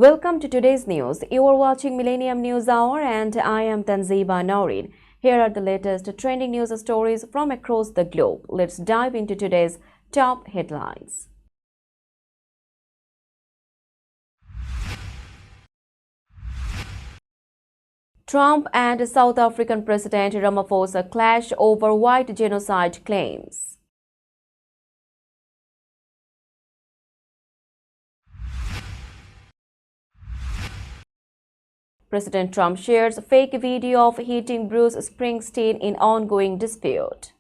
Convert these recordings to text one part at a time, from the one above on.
Welcome to today's news. You are watching Millennium News Hour and I am Tanziba Noreen. Here are the latest trending news stories from across the globe. Let's dive into today's top headlines. Trump and South African President Ramaphosa clash over white genocide claims. President Trump shares fake video of hitting Bruce Springsteen in ongoing dispute.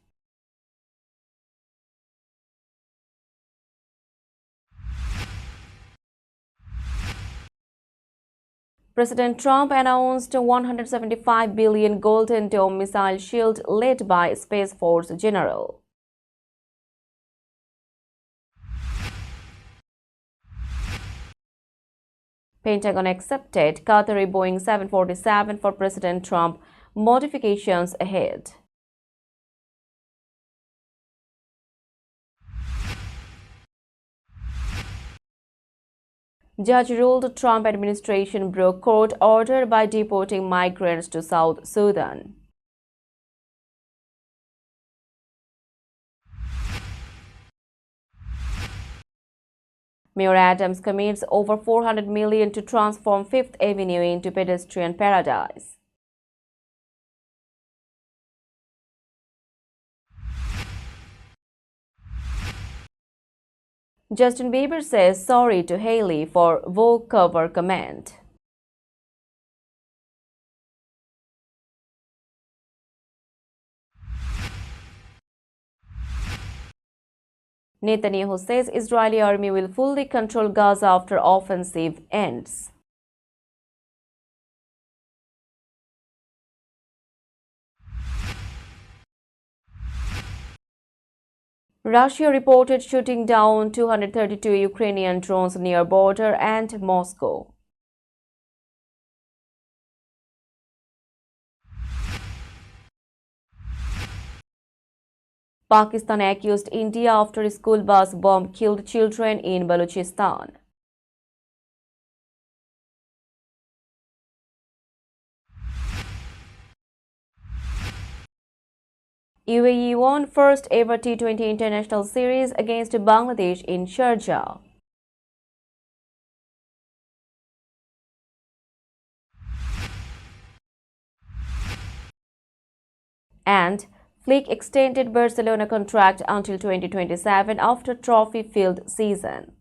President Trump announced a $175 billion Golden Dome missile shield led by Space Force General. Pentagon accepted Qatari Boeing 747 for President Trump, modifications ahead. Judge ruled Trump administration broke court order by deporting migrants to South Sudan. Mayor Adams commits over $400 million to transform Fifth Avenue into pedestrian paradise. Justin Bieber says sorry to Hailey for Vogue cover comment. Netanyahu says Israeli army will fully control Gaza after offensive ends. Russia reported shooting down 232 Ukrainian drones near border and Moscow. Pakistan accused India after a school bus bomb killed children in Balochistan. UAE won first ever T20 international series against Bangladesh in Sharjah. And Flick extended Barcelona contract until 2027 after trophy-filled season.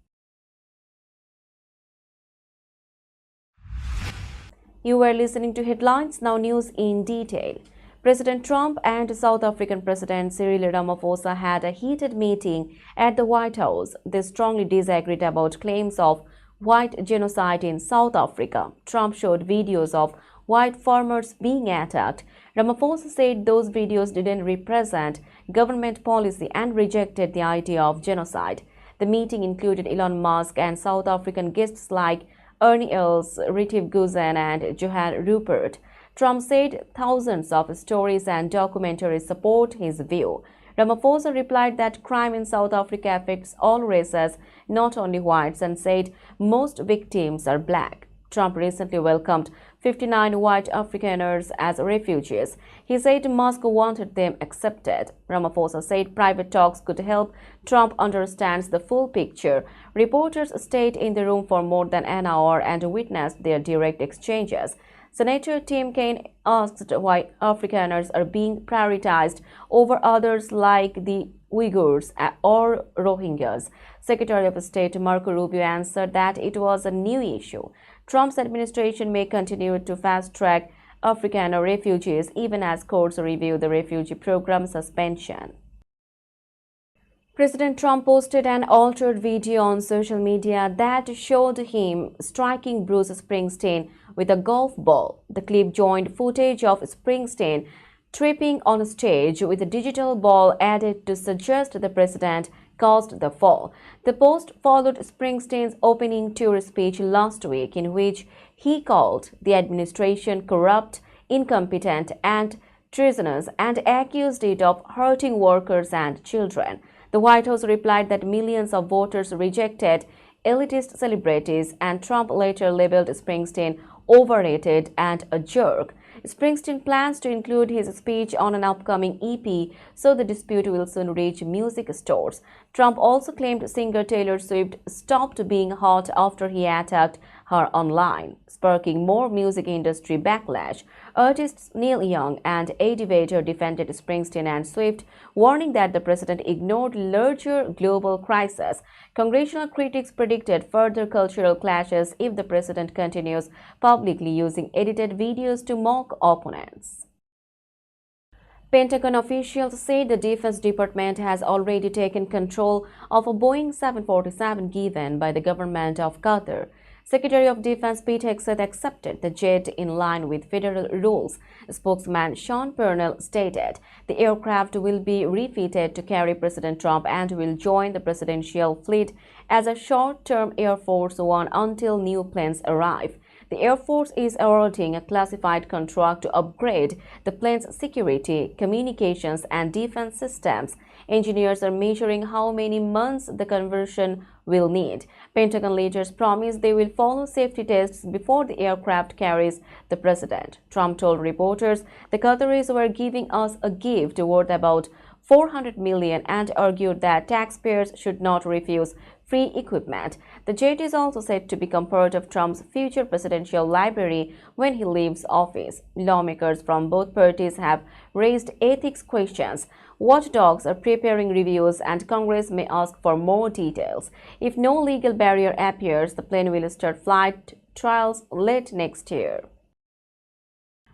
You were listening to Headlines, now news in detail. President Trump and South African President Cyril Ramaphosa had a heated meeting at the White House. They strongly disagreed about claims of white genocide in South Africa. Trump showed videos of white farmers being attacked. Ramaphosa said those videos didn't represent government policy and rejected the idea of genocide. The meeting included Elon Musk and South African guests like Ernie Els, Retief Goosen and Johan Rupert. Trump said thousands of stories and documentaries support his view. Ramaphosa replied that crime in South Africa affects all races, not only whites, and said most victims are black. Trump recently welcomed 59 white Afrikaners as refugees. He said Musk wanted them accepted. Ramaphosa said private talks could help Trump understand the full picture. Reporters stayed in the room for more than an hour and witnessed their direct exchanges. Senator Tim Kaine asked why Afrikaners are being prioritized over others like the Uyghurs or Rohingyas. Secretary of State Marco Rubio answered that it was a new issue. Trump's administration may continue to fast-track Afrikaner refugees even as courts review the refugee program suspension. President Trump posted an altered video on social media that showed him striking Bruce Springsteen with a golf ball. The clip joined footage of Springsteen tripping on stage with a digital ball added to suggest the president caused the fall. The post followed Springsteen's opening tour speech last week, in which he called the administration corrupt, incompetent, and treasonous and accused it of hurting workers and children. The White House replied that millions of voters rejected elitist celebrities, and Trump later labeled Springsteen overrated and a jerk. Springsteen plans to include his speech on an upcoming EP, so the dispute will soon reach music stores. Trump also claimed singer Taylor Swift stopped being hot after he attacked her online, sparking more music industry backlash. Artists Neil Young and Eddie Vedder defended Springsteen and Swift, warning that the president ignored larger global crisis. Congressional critics predicted further cultural clashes if the president continues publicly using edited videos to mock opponents. Pentagon officials say the Defense Department has already taken control of a Boeing 747 given by the government of Qatar. Secretary of Defense Pete Hegseth accepted the jet in line with federal rules. Spokesman Sean Purnell stated the aircraft will be refitted to carry President Trump and will join the presidential fleet as a short-term Air Force One until new planes arrive. The Air Force is awarding a classified contract to upgrade the plane's security, communications, and defense systems. Engineers are measuring how many months the conversion will need. Pentagon leaders promise they will follow safety tests before the aircraft carries the president. Trump told reporters the Qataris were giving us a gift worth about $400 million and argued that taxpayers should not refuse free equipment. The jet is also said to become part of Trump's future presidential library when he leaves office. Lawmakers from both parties have raised ethics questions. Watchdogs are preparing reviews and Congress may ask for more details. If no legal barrier appears, the plane will start flight trials late next year.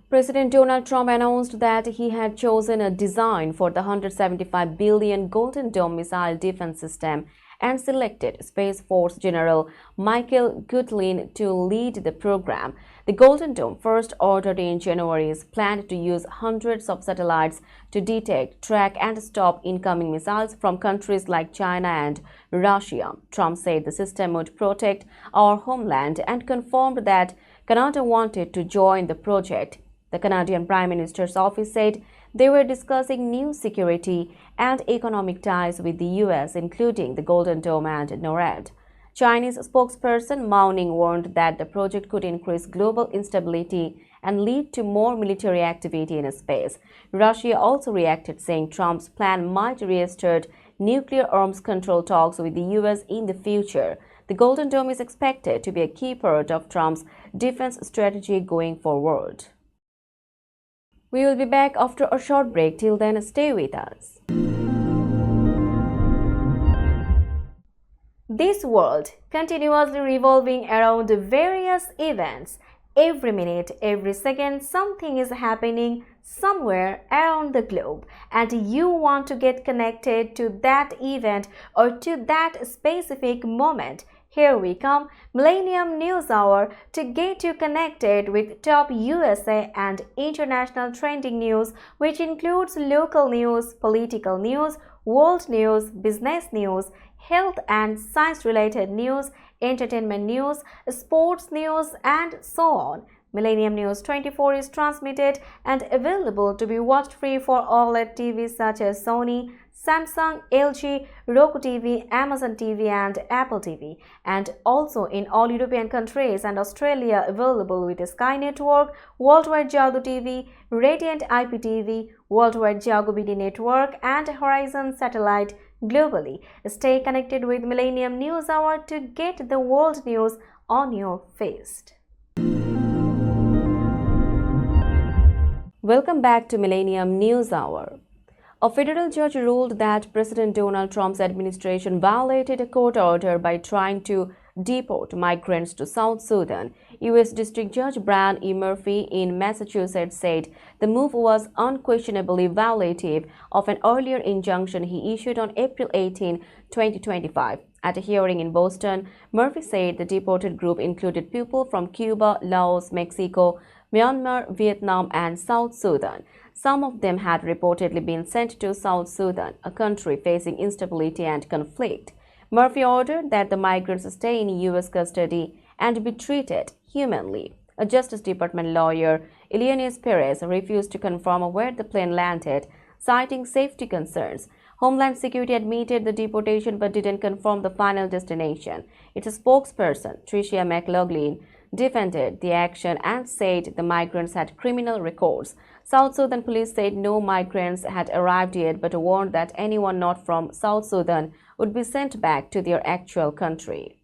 President Donald Trump announced that he had chosen a design for the $175 billion Golden Dome missile defense system and selected Space Force General Michael Gutlin to lead the program. The Golden Dome, first ordered in January, is planned to use hundreds of satellites to detect, track, and stop incoming missiles from countries like China and Russia. Trump said the system would protect our homeland and confirmed that Canada wanted to join the project. The Canadian Prime Minister's office said they were discussing new security and economic ties with the U.S., including the Golden Dome and NORAD. Chinese spokesperson Mao Ning warned that the project could increase global instability and lead to more military activity in space. Russia also reacted, saying Trump's plan might restart nuclear arms control talks with the U.S. in the future. The Golden Dome is expected to be a key part of Trump's defense strategy going forward. We will be back after a short break. Till then, stay with us. This world continuously revolving around various events. Every minute, every second, something is happening somewhere around the globe, and you want to get connected to that event or to that specific moment. Here we come, Millennium News Hour, to get you connected with top USA and international trending news, which includes local news, political news, world news, business news, health and science-related news, entertainment news, sports news, and so on. Millennium News 24 is transmitted and available to be watched free for OLED TVs such as Sony, Samsung, LG, Roku TV, Amazon TV, and Apple TV, and also in all European countries and Australia available with Sky Network, Worldwide Jago TV, Radiant IPTV, Worldwide Jago BD Network, and Horizon Satellite globally. Stay connected with Millennium News Hour to get the world news on your feed. Welcome back to Millennium News Hour. A federal judge ruled that President Donald Trump's administration violated a court order by trying to deport migrants to South Sudan. U.S. District Judge Brian E. Murphy in Massachusetts said the move was unquestionably violative of an earlier injunction he issued on April 18, 2025. At a hearing in Boston, Murphy said the deported group included people from Cuba, Laos, Mexico, Myanmar, Vietnam, and South Sudan. Some of them had reportedly been sent to South Sudan, a country facing instability and conflict. Murphy ordered that the migrants stay in U.S. custody and be treated humanely. A Justice Department lawyer, Eleanor Perez, refused to confirm where the plane landed, citing safety concerns. Homeland Security admitted the deportation but didn't confirm the final destination. Its spokesperson, Tricia McLaughlin, defended the action and said the migrants had criminal records. South Sudan police said no migrants had arrived yet but warned that anyone not from South Sudan would be sent back to their actual country.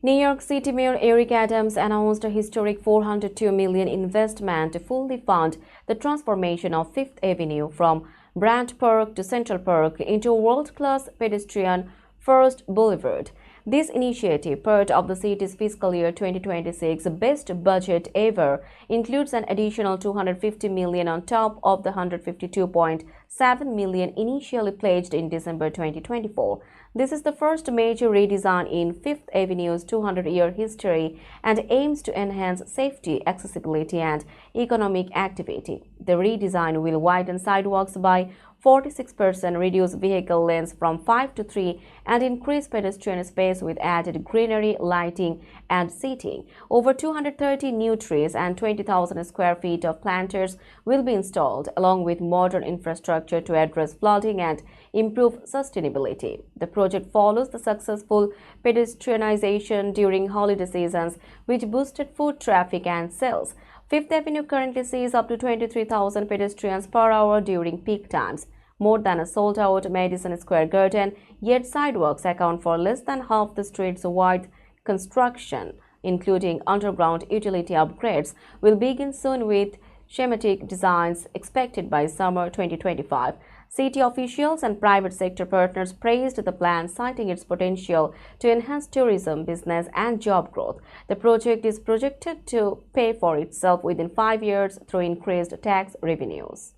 New York City Mayor Eric Adams announced a historic $402 million investment to fully fund the transformation of Fifth Avenue from Bryant Park to Central Park into a world-class pedestrian-first boulevard. This initiative, part of the city's fiscal year 2026 best budget ever, includes an additional $250 million on top of the $152.7 million initially pledged in December 2024. This is the first major redesign in Fifth Avenue's 200-year history and aims to enhance safety, accessibility, and economic activity. The redesign will widen sidewalks by 46%, reduce vehicle lanes from 5 to 3, and increase pedestrian space with added greenery, lighting, and seating. Over 230 new trees and 20,000 square feet of planters will be installed, along with modern infrastructure to address flooding and improve sustainability. The project follows the successful pedestrianization during holiday seasons, which boosted foot traffic and sales. Fifth Avenue currently sees up to 23,000 pedestrians per hour during peak times, more than a sold-out Madison Square Garden, yet sidewalks account for less than half the street's wide. Construction, including underground utility upgrades, will begin soon with schematic designs expected by summer 2025. City officials and private sector partners praised the plan, citing its potential to enhance tourism, business, and job growth. The project is projected to pay for itself within 5 years through increased tax revenues.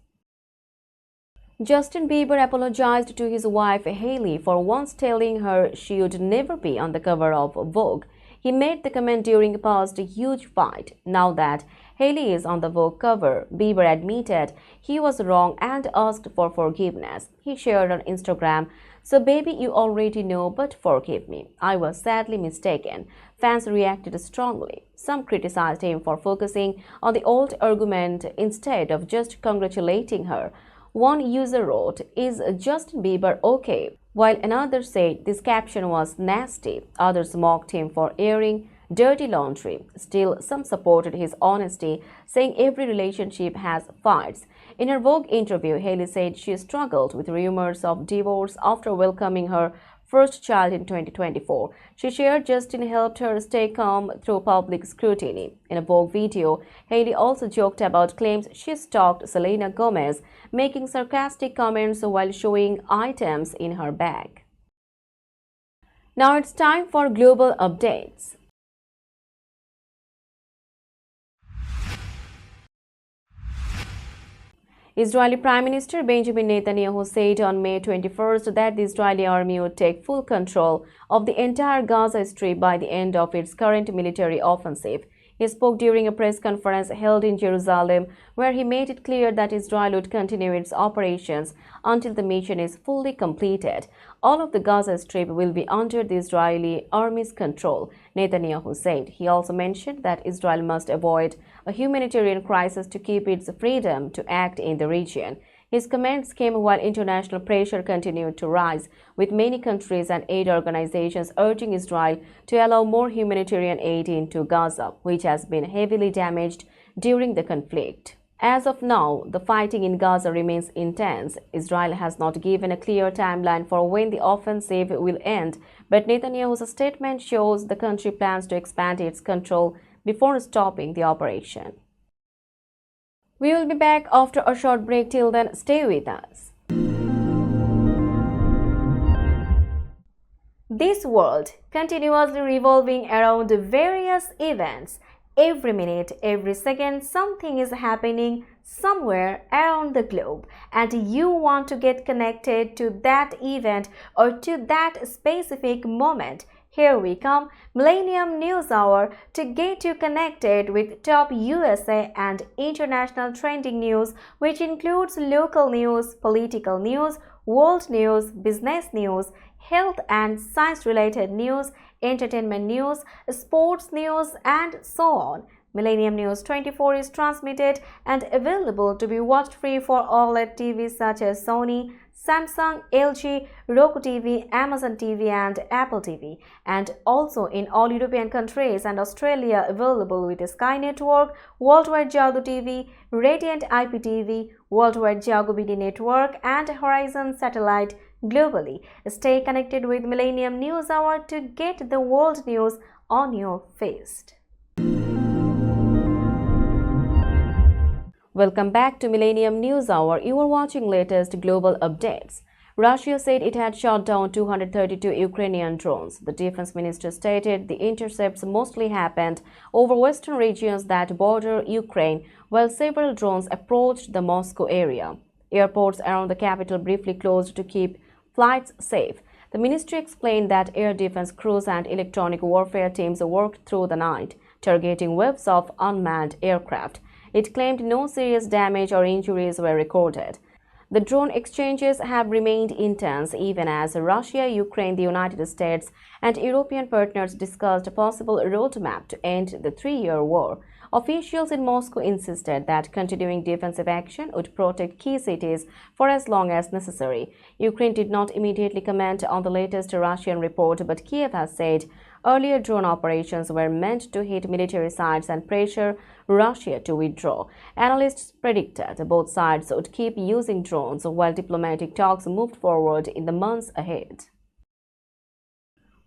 Justin Bieber apologized to his wife Hailey for once telling her she would never be on the cover of Vogue. He made the comment during a past huge fight. Now that Hailey is on the Vogue cover, Bieber admitted he was wrong and asked for forgiveness. He shared on Instagram, "So baby, you already know, but forgive me. I was sadly mistaken." Fans reacted strongly. Some criticized him for focusing on the old argument instead of just congratulating her. One user wrote, "Is Justin Bieber okay?" while another said this caption was nasty. Others mocked him for airing dirty laundry. Still, some supported his honesty, saying every relationship has fights. In her Vogue interview, Hailey said she struggled with rumors of divorce after welcoming her first child in 2024. She shared Justin helped her stay calm through public scrutiny. In a Vogue video, Hailey also joked about claims she stalked Selena Gomez, making sarcastic comments while showing items in her bag. Now it's time for global updates. Israeli Prime Minister Benjamin Netanyahu said on May 21st that the Israeli army would take full control of the entire Gaza Strip by the end of its current military offensive. He spoke during a press conference held in Jerusalem, where he made it clear that Israel would continue its operations until the mission is fully completed. All of the Gaza Strip will be under the Israeli army's control, Netanyahu said. He also mentioned that Israel must avoid a humanitarian crisis to keep its freedom to act in the region. His comments came while international pressure continued to rise, with many countries and aid organizations urging Israel to allow more humanitarian aid into Gaza, which has been heavily damaged during the conflict. As of now, the fighting in Gaza remains intense. Israel has not given a clear timeline for when the offensive will end, but Netanyahu's statement shows the country plans to expand its control before stopping the operation. We will be back after a short break. Till then, stay with us. This world continuously revolving around various events. Every minute, every second, something is happening somewhere around the globe, and you want to get connected to that event or to that specific moment. Here we come, Millennium News Hour, to get you connected with top USA and international trending news, which includes local news, political news, world news, business news, health and science-related news, entertainment news, sports news, and so on. Millennium News 24 is transmitted and available to be watched free for OLED TVs such as Sony, Samsung, LG, Roku TV, Amazon TV and Apple TV, and also in all European countries and Australia available with Sky Network, Worldwide Jago TV, Radiant IPTV, Worldwide Jago BD Network and Horizon Satellite globally. Stay connected with Millennium News Hour to get the world news on your feed. Welcome back to Millennium News Hour. You are watching latest global updates. Russia said it had shot down 232 Ukrainian drones. The defense minister stated the intercepts mostly happened over western regions that border Ukraine, while several drones approached the Moscow area. Airports around the capital briefly closed to keep flights safe. The ministry explained that air defense crews and electronic warfare teams worked through the night, targeting webs of unmanned aircraft. It claimed no serious damage or injuries were recorded. The drone exchanges have remained intense even as Russia, Ukraine, the United States, and European partners discussed a possible roadmap to end the three-year war. Officials in Moscow insisted that continuing defensive action would protect key cities for as long as necessary. Ukraine did not immediately comment on the latest Russian report, but Kiev has said earlier drone operations were meant to hit military sites and pressure Russia to withdraw. Analysts predicted both sides would keep using drones while diplomatic talks moved forward in the months ahead.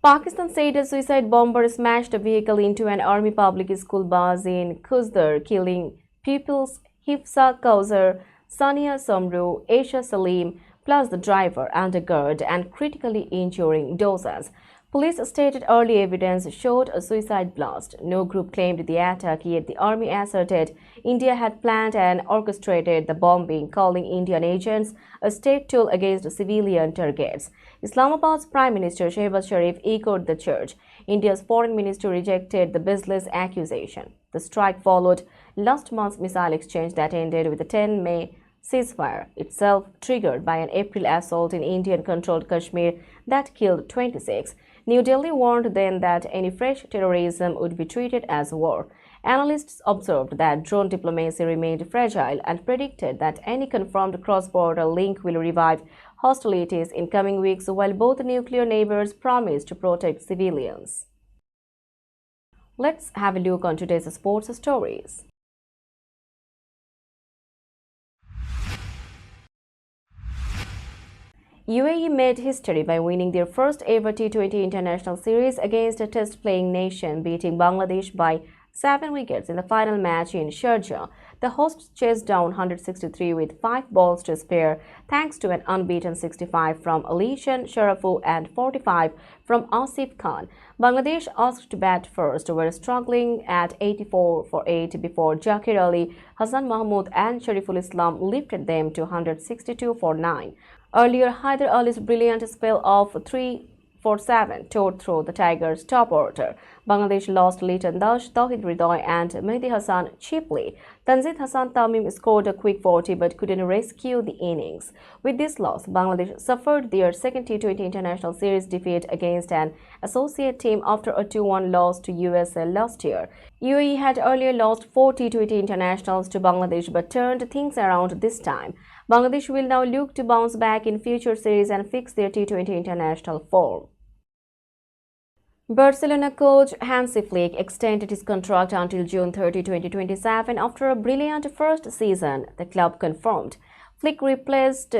Pakistan said a suicide bomber smashed a vehicle into an army public school bus in Khuzdar, killing pupils Hifsa Kausar, Sania Samru, Aisha Salim, plus the driver and a guard, and critically injuring dozens. Police stated early evidence showed a suicide blast. No group claimed the attack, yet the army asserted India had planned and orchestrated the bombing, calling Indian agents a state tool against civilian targets. Islamabad's Prime Minister Shehbaz Sharif echoed the charge. India's foreign minister rejected the baseless accusation. The strike followed last month's missile exchange that ended with a 10 May ceasefire, itself triggered by an April assault in Indian-controlled Kashmir that killed 26. New Delhi warned then that any fresh terrorism would be treated as war. Analysts observed that drone diplomacy remained fragile and predicted that any confirmed cross-border link will revive hostilities in coming weeks, while both nuclear neighbors promised to protect civilians. Let's have a look on today's sports stories. UAE made history by winning their first ever T20 international series against a test-playing nation, beating Bangladesh by 7 wickets in the final match in Sharjah. The hosts chased down 163 with 5 balls to spare, thanks to an unbeaten 65 from Alishan Sharafu and 45 from Asif Khan. Bangladesh, asked to bat first, were struggling at 84 for 8 before Zakir Ali, Hassan Mahmood and Shariful Islam lifted them to 162 for 9. Earlier, Haider Ali's brilliant spell of 3 for 7 tore through the Tigers' top order. Bangladesh lost Litan Dash, Tawhid Ridoy and Mehdi Hassan cheaply. Tanzid Hassan Tamim scored a quick 40 but couldn't rescue the innings. With this loss, Bangladesh suffered their second T20 international series defeat against an associate team after a 2-1 loss to USA last year. UAE had earlier lost 4 T20 internationals to Bangladesh but turned things around this time. Bangladesh will now look to bounce back in future series and fix their T20 international form. Barcelona coach Hansi Flick extended his contract until June 30, 2027 after a brilliant first season, the club confirmed. Flick replaced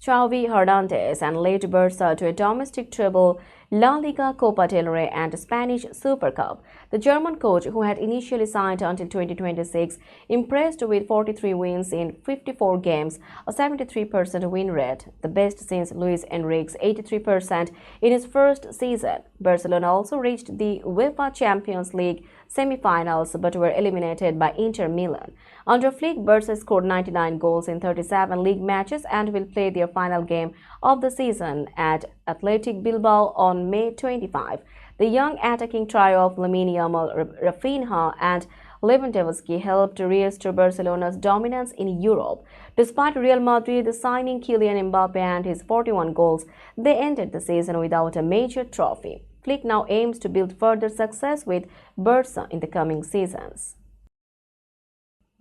Xavi Hernandez and led Barca to a domestic treble, La Liga, Copa del Rey and Spanish Super Cup. The German coach, who had initially signed until 2026, impressed with 43 wins in 54 games, a 73% win rate, the best since Luis Enrique's 83% in his first season. Barcelona also reached the UEFA Champions League semi-finals but were eliminated by Inter Milan. Under Flick, Barca scored 99 goals in 37 league matches and will play their final game of the season at Athletic Bilbao on May 25. The young attacking trio of Lamine Yamal, Rafinha and Lewandowski helped restore Barcelona's dominance in Europe. Despite Real Madrid signing Kylian Mbappe and his 41 goals, they ended the season without a major trophy. Flick now aims to build further success with Barca in the coming seasons.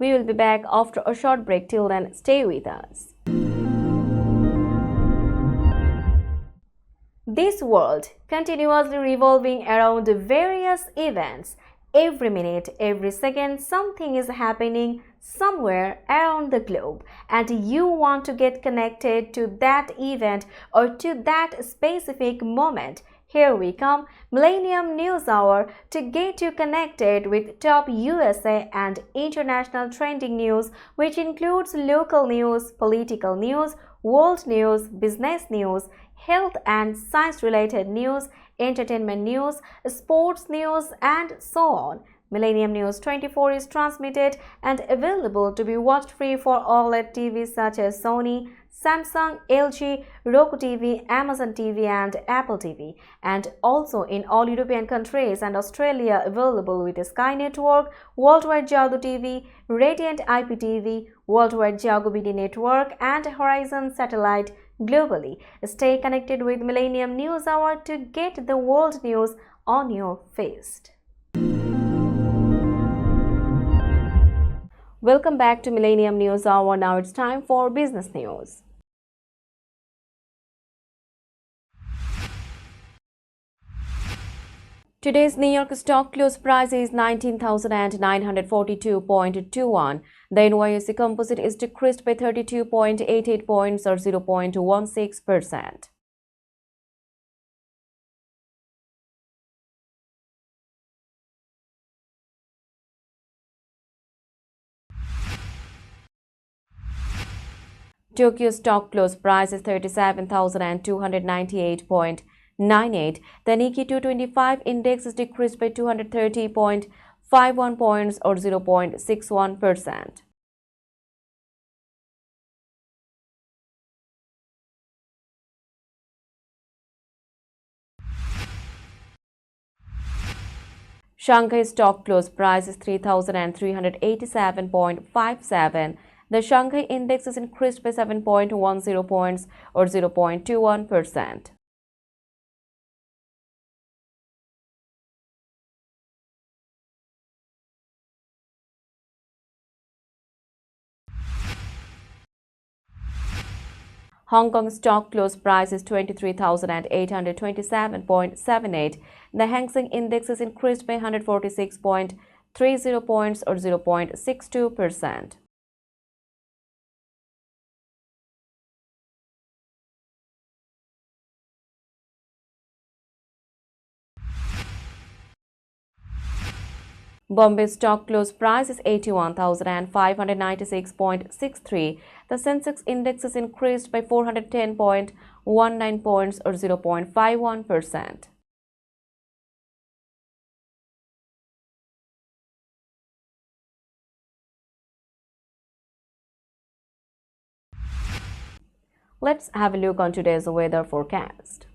We will be back after a short break. Till then, stay with us. This world continuously revolving around various events. Every minute, every second, something is happening somewhere around the globe, and you want to get connected to that event or to that specific moment. Here we come, Millennium News Hour, to get you connected with top USA and international trending news, which includes local news, political news, world news, business news, health and science-related news, entertainment news, sports news, and so on. Millennium News 24 is transmitted and available to be watched free for OLED TVs such as Sony, Samsung, LG, Roku TV, Amazon TV, and Apple TV, and also in all European countries and Australia available with Sky Network, Worldwide Jago TV, Radiant IPTV, Worldwide Jago BD Network, and Horizon Satellite globally. Stay connected with Millennium News Hour to get the world news on your feast. Welcome back to Millennium News Hour. Now it's time for business news. Today's New York stock close price is 19,942.21. The NYSE Composite is decreased by 32.88 points or 0.16%. Tokyo stock close price is 37,298.98. The Nikkei 225 index is decreased by 230.51 points or 0.61%. Shanghai stock close price is 3,387.57. The Shanghai index is increased by 7.10 points or 0.21%. Hong Kong stock close price is 23,827.78. The Hang Seng index is increased by 146.30 points or 0.62%. Bombay stock close price is 81,596.63. The Sensex index is increased by 410.19 points or 0.51%. Let's have a look on today's weather forecast.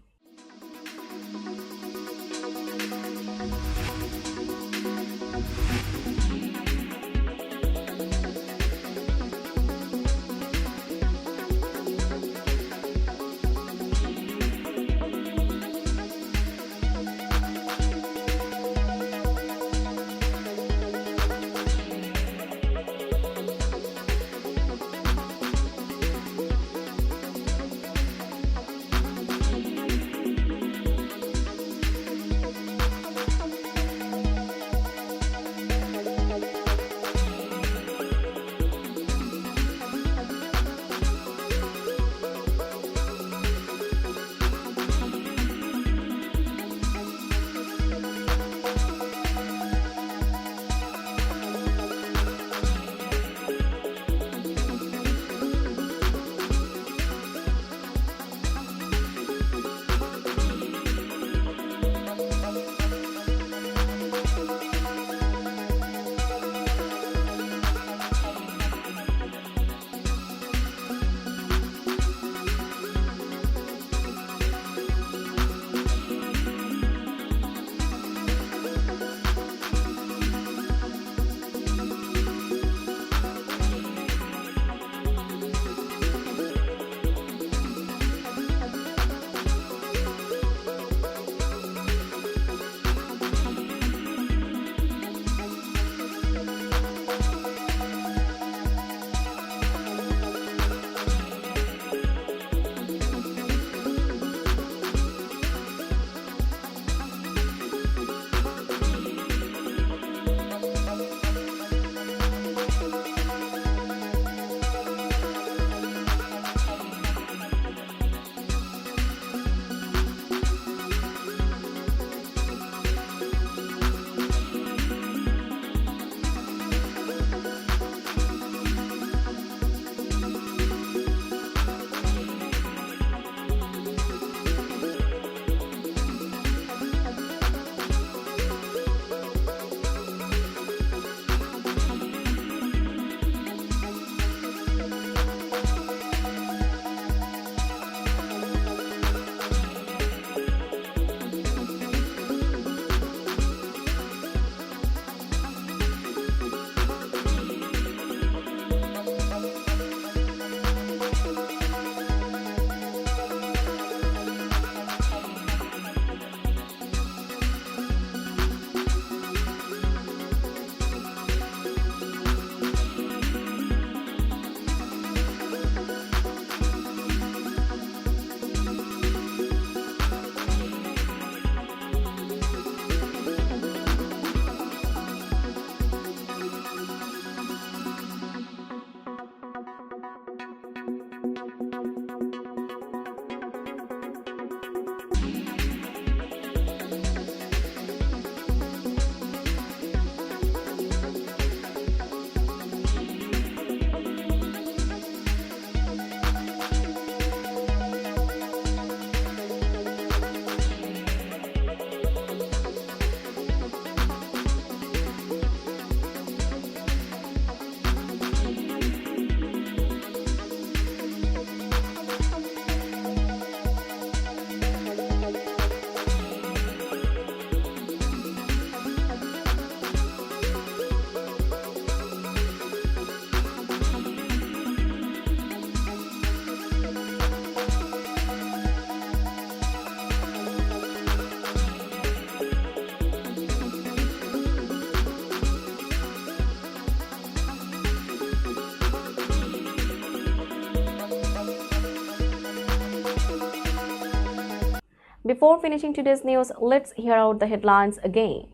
Before finishing today's news, let's hear out the headlines again.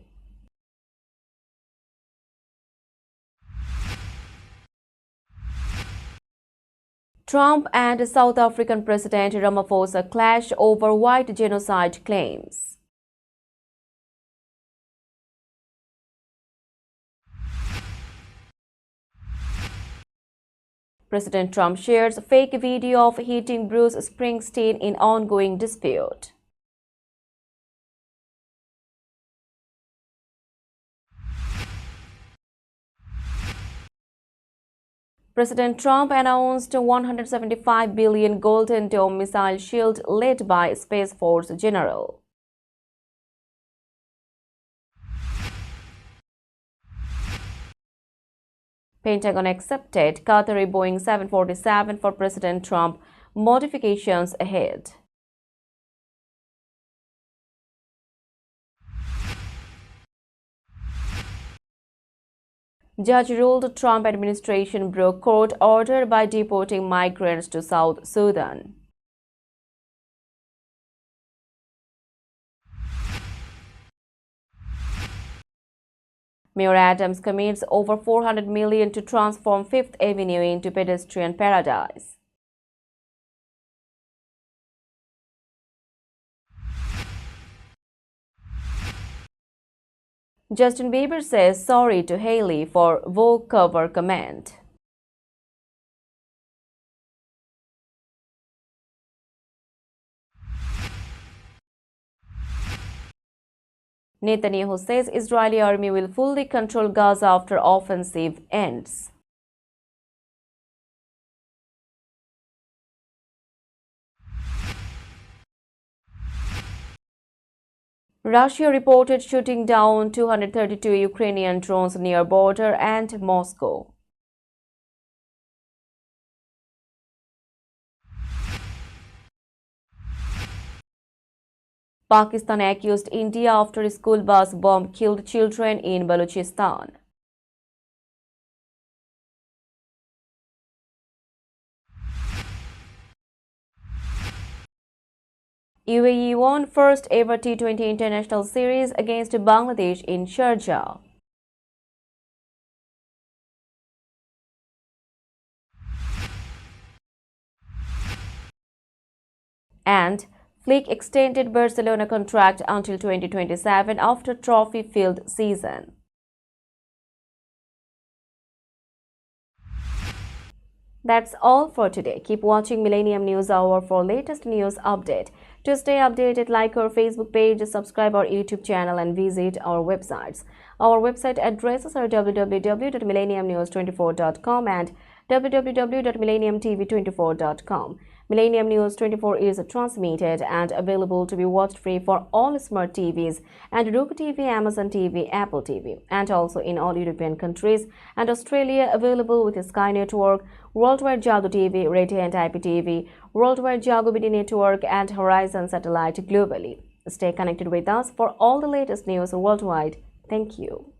Trump and South African President Ramaphosa clash over white genocide claims. President Trump shares fake video of hitting Bruce Springsteen in ongoing dispute. President Trump announced a $175 billion Golden Dome missile shield led by Space Force General. Pentagon accepted Qatari Boeing 747 for President Trump, modifications ahead. Judge ruled Trump administration broke court order by deporting migrants to South Sudan. Mayor Adams commits over $400 million to transform Fifth Avenue into pedestrian paradise. Justin Bieber says sorry to Hailey for Vogue cover comment. Netanyahu says Israeli army will fully control Gaza after offensive ends. Russia reported shooting down 232 Ukrainian drones near border and Moscow. Pakistan accused India after a school bus bomb killed children in Balochistan. UAE won first ever T20 international series against Bangladesh in Sharjah. And Flick extended Barcelona contract until 2027 after trophy-filled season. That's all for today. Keep watching Millennium News Hour for latest news update. To stay updated, like our Facebook page, subscribe our YouTube channel and visit our websites. Our website addresses are www.millenniumnews24.com and www.millenniumtv24.com. Millennium News 24 is transmitted and available to be watched free for all smart TVs and Roku TV, Amazon TV, Apple TV, and also in all European countries and Australia, available with Sky Network, Worldwide Jago TV, Radiant IPTV, Worldwide Jago BD Network, and Horizon Satellite globally. Stay connected with us for all the latest news worldwide. Thank you.